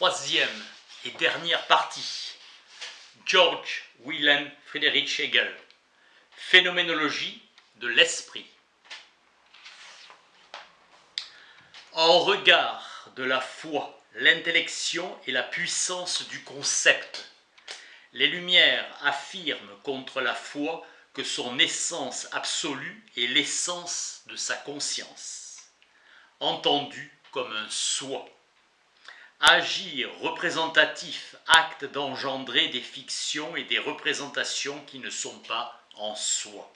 troisième et dernière partie. Georg Wilhelm Friedrich Hegel. Phénoménologie de l'esprit. En regard de la foi, l'intellection et la puissance du concept, les Lumières affirment contre la foi que son essence absolue est l'essence de sa conscience, entendue comme un soi. Agir représentatif acte d'engendrer des fictions et des représentations qui ne sont pas en soi.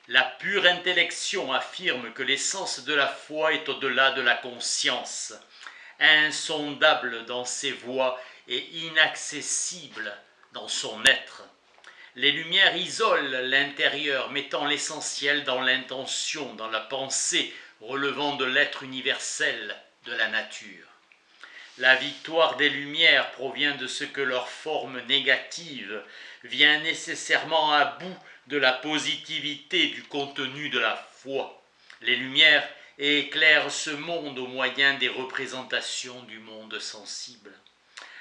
La pure intellection affirme que l'essence de la foi est au-delà de la conscience, insondable dans ses voies et inaccessible dans son être. Les Lumières isolent l'intérieur, mettant l'essentiel dans l'intention, dans la pensée, relevant de l'être universel de la nature. La victoire des Lumières provient de ce que leur forme négative vient nécessairement à bout de la positivité du contenu de la foi. Les Lumières éclairent ce monde au moyen des représentations du monde sensible.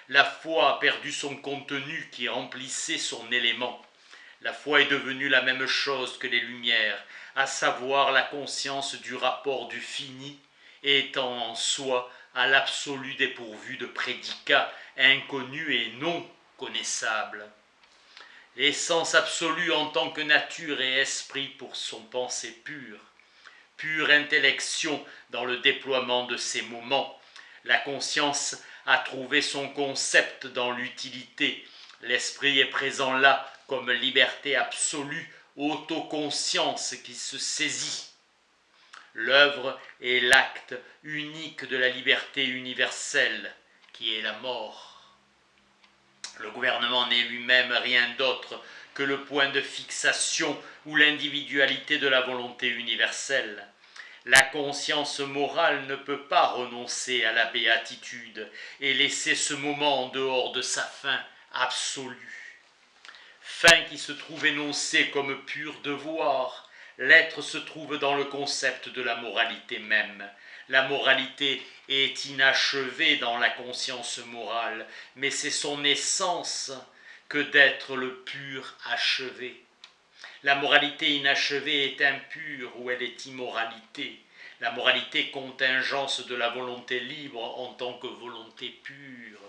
La foi a perdu son contenu qui remplissait son élément. La foi est devenue la même chose que les Lumières, à savoir la conscience du rapport du fini, étant en soi à l'absolu dépourvu de prédicats inconnus et non connaissables. L'essence absolue en tant que nature et esprit pour son pensée pure, pure intellection dans le déploiement de ses moments. La conscience a trouvé son concept dans l'utilité. L'esprit est présent là comme liberté absolue, autoconscience qui se saisit. L'œuvre est l'acte unique de la liberté universelle, qui est la mort. Le gouvernement n'est lui-même rien d'autre que le point de fixation ou l'individualité de la volonté universelle. La conscience morale ne peut pas renoncer à la béatitude et laisser ce moment en dehors de sa fin absolue. Fin qui se trouve énoncée comme pur devoir. L'être se trouve dans le concept de la moralité même. La moralité est inachevée dans la conscience morale, mais c'est son essence que d'être le pur achevé. La moralité inachevée est impure ou elle est immoralité. La moralité contingence de la volonté libre en tant que volonté pure.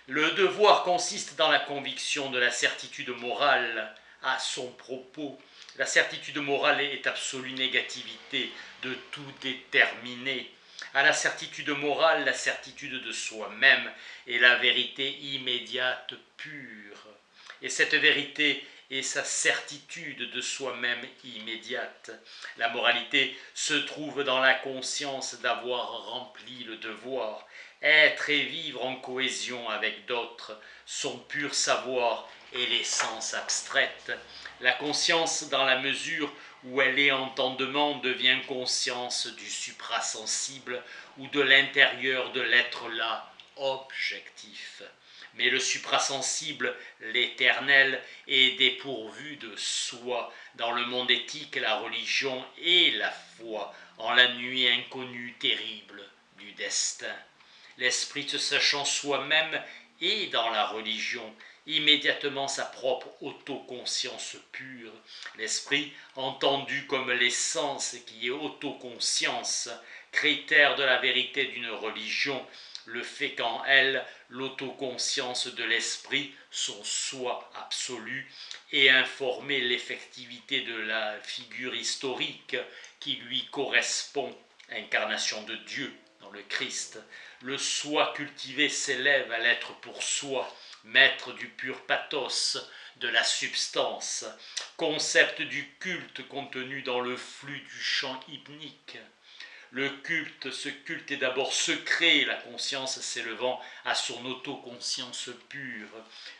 Le devoir consiste dans la conviction de la certitude morale à son propos. La certitude morale est absolue négativité de tout déterminé. À la certitude morale, la certitude de soi-même est la vérité immédiate pure. Et cette vérité est sa certitude de soi-même immédiate. La moralité se trouve dans la conscience d'avoir rempli le devoir. Être et vivre en cohésion avec d'autres, son pur savoir est l'essence abstraite. La conscience, dans la mesure où elle est entendement, devient conscience du suprasensible ou de l'intérieur de l'être là, objectif. Mais le suprasensible, l'éternel, est dépourvu de soi dans le monde éthique, la religion et la foi, en la nuit inconnue terrible du destin. L'esprit se sachant soi-même et dans la religion, immédiatement sa propre autoconscience pure. L'esprit, entendu comme l'essence qui est autoconscience, critère de la vérité d'une religion, le fait qu'en elle, l'autoconscience de l'esprit, son soi absolu, ait informé l'effectivité de la figure historique qui lui correspond, incarnation de Dieu dans le Christ. Le soi cultivé s'élève à l'être pour soi, maître du pur pathos, de la substance, concept du culte contenu dans le flux du chant hypnique. Ce culte est d'abord secret, la conscience s'élevant à son autoconscience pure,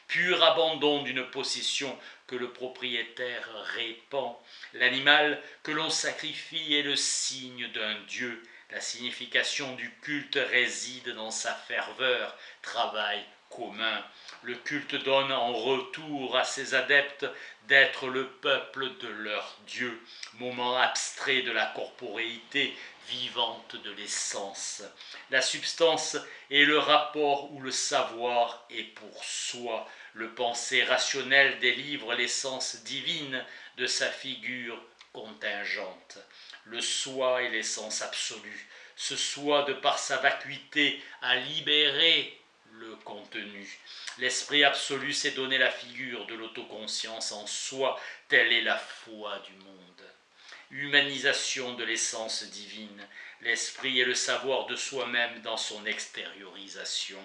pur abandon d'une possession que le propriétaire répand. L'animal que l'on sacrifie est le signe d'un dieu. La signification du culte réside dans sa ferveur, travail commun. Le culte donne en retour à ses adeptes d'être le peuple de leur Dieu, moment abstrait de la corporéité vivante de l'essence. La substance est le rapport où le savoir est pour soi. Le penser rationnel délivre l'essence divine de sa figure contingente. Le soi est l'essence absolue. Ce soi, de par sa vacuité, a libéré le contenu. L'esprit absolu s'est donné la figure de l'autoconscience en soi, telle est la foi du monde. Humanisation de l'essence divine. L'esprit est le savoir de soi-même dans son extériorisation.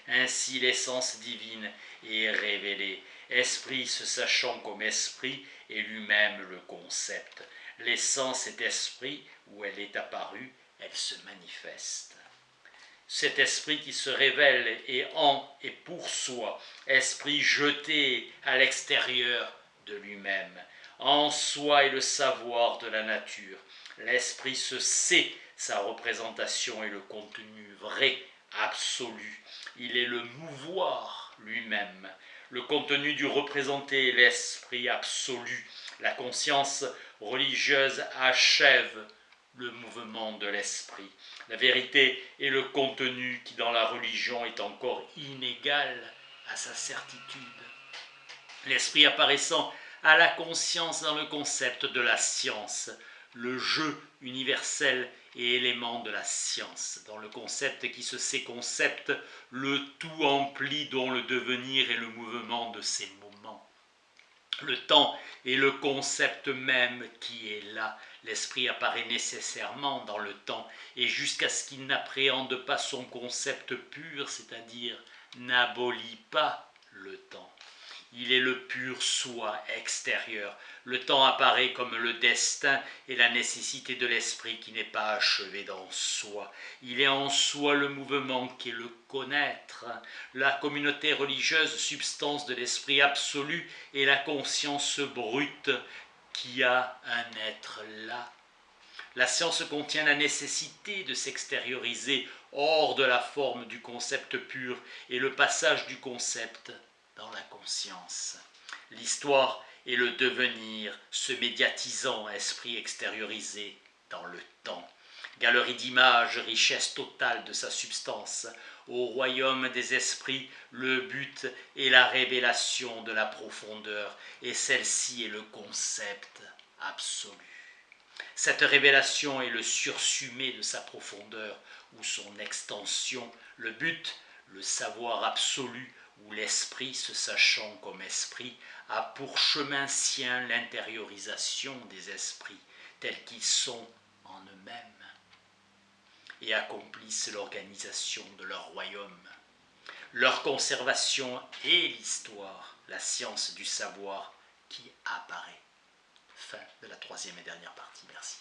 Ainsi l'essence divine est révélée. Esprit se sachant comme esprit est lui-même le concept. L'essence est esprit, où elle est apparue, elle se manifeste. Cet esprit qui se révèle est en et pour soi, esprit jeté à l'extérieur de lui-même. En soi est le savoir de la nature. L'esprit se sait, sa représentation est le contenu vrai, absolu. Il est le mouvoir lui-même. Le contenu du représenté est l'esprit absolu. La conscience religieuse achève le mouvement de l'esprit. La vérité est le contenu qui dans la religion est encore inégal à sa certitude. L'esprit apparaissant à la conscience dans le concept de la science, le jeu universel et élément de la science, dans le concept qui se sait concept, le tout empli dont le devenir est le mouvement de ses moments. Le temps est le concept même qui est là. L'esprit apparaît nécessairement dans le temps et jusqu'à ce qu'il n'appréhende pas son concept pur, c'est-à-dire n'abolit pas le temps. Il est le pur soi extérieur. Le temps apparaît comme le destin et la nécessité de l'esprit qui n'est pas achevé dans soi. Il est en soi le mouvement qui est le connaître. La communauté religieuse, substance de l'esprit absolu, est la conscience brute qui a un être là. La science contient la nécessité de s'extérioriser hors de la forme du concept pur et le passage du concept dans la conscience. L'histoire est le devenir, se médiatisant, esprit extériorisé dans le temps. Galerie d'images, richesse totale de sa substance. Au royaume des esprits, le but est la révélation de la profondeur, et celle-ci est le concept absolu. Cette révélation est le sursumé de sa profondeur ou son extension. Le but, le savoir absolu, où l'esprit, se sachant comme esprit, a pour chemin sien l'intériorisation des esprits, tels qu'ils sont en eux-mêmes, et accomplissent l'organisation de leur royaume. Leur conservation est l'histoire, la science du savoir qui apparaît. Fin de la troisième et dernière partie. Merci.